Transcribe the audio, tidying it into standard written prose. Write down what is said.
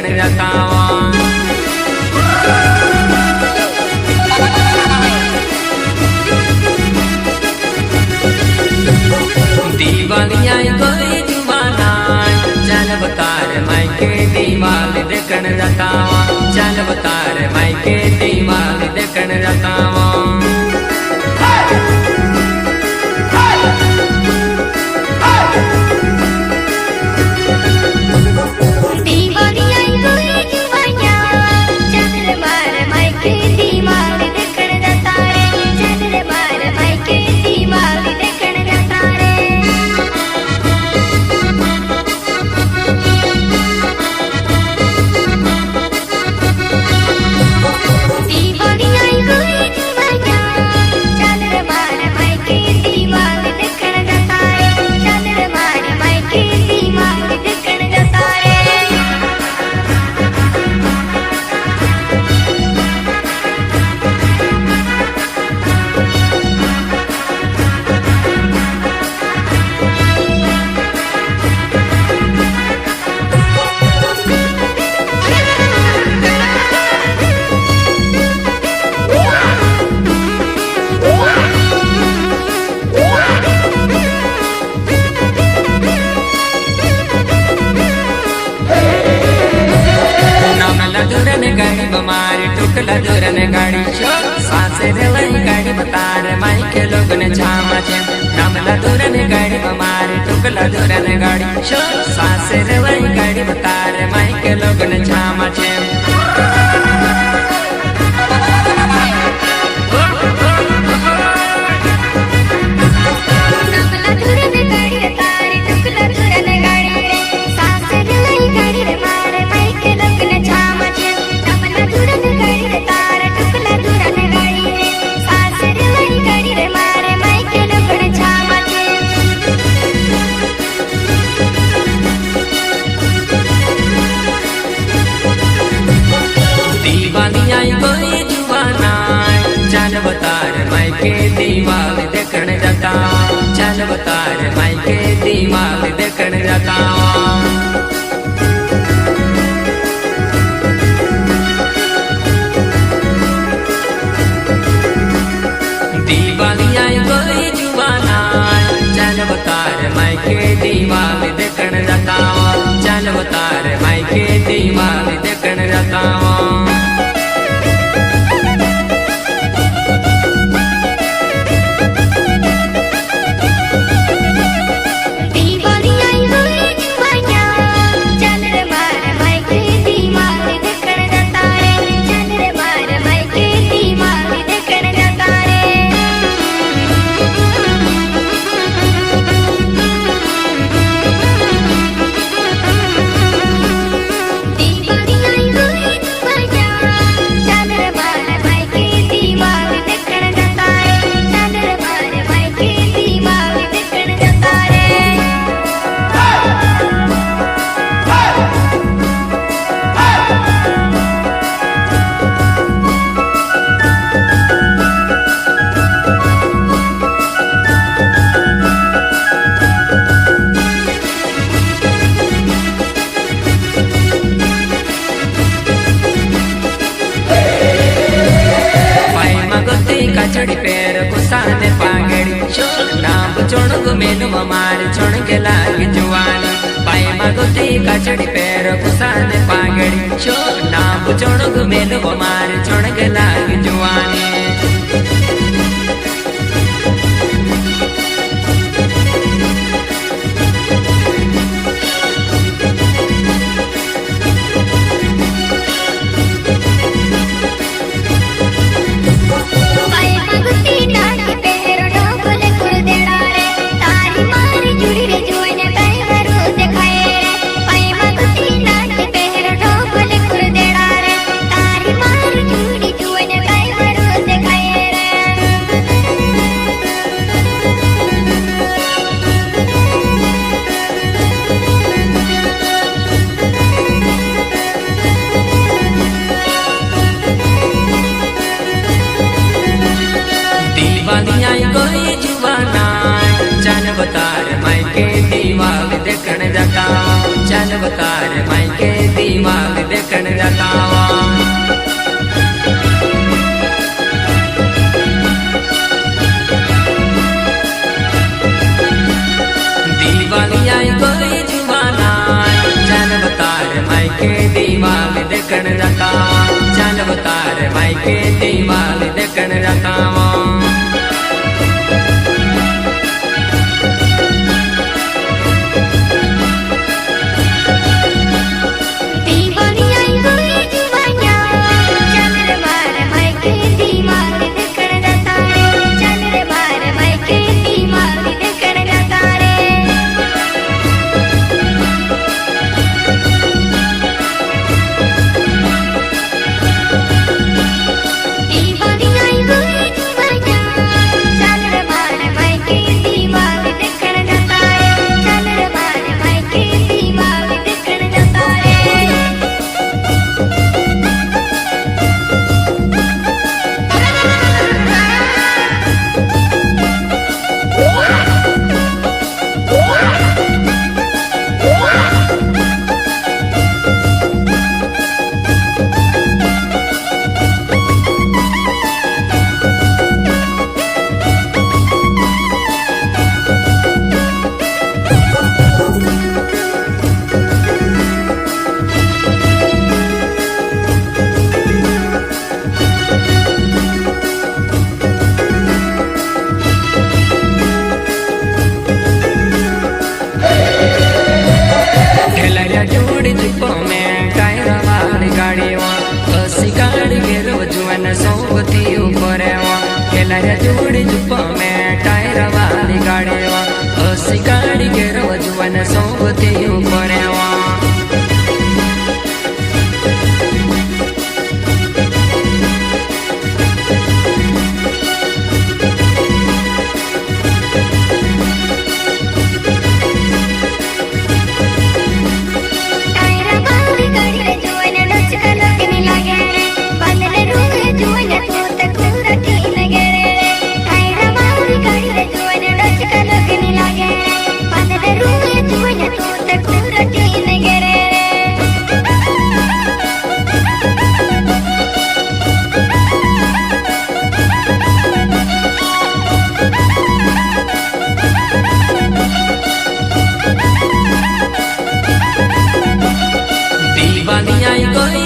देखण जाता दीवानी आई कोई जुबाना चल बतार मायके दीवाल देखण जाता चल बतार मायके दीवाल देखण जाता गाड़ी बमारी टुकला जोरन गाड़ी सासे रेलाई गाड़ी बतार माइके लोग ने छामा छे नामला जोरन गाड़ी बमारी टुकला जोरन गाड़ी सासे रेलाई गाड़ी बतार माइके लोग ने छामा छे चल बतार मायके दीवाल देखण जाता चल बतार मायके दीवाल देखण जाता दीवानी आई कोई जुबाना चल बतार मायके दीवाल देखण जाता चल बतार मायके दीवाल देखण जाता चढ़ी पैर कुसाने पागड़ी नाम चोण मेनू मार चोण के लाग जुआनी पाए मगोती का चढ़ी पैर कुसाने पागड़ी नाम चोण मेनू मार चोण के लाग जुआनी देखण जाता चल बतार मायके दीवाल देखने जाता दिवाली आई कोई जुबाना चल बतार मायके दिवाली देखने जाता चल बतार मायके दिवाली देखने जाता जोड़ी जुप्पो में टायर वाली गाड़ी हसी गाड़ी गिर जुअन सोबती ऊपर खेला जोड़ी जुप्पो में टायर वाली गाड़ी हसी गाड़ी गिर जुअन सोबती ऊपर दिवाली आई कोई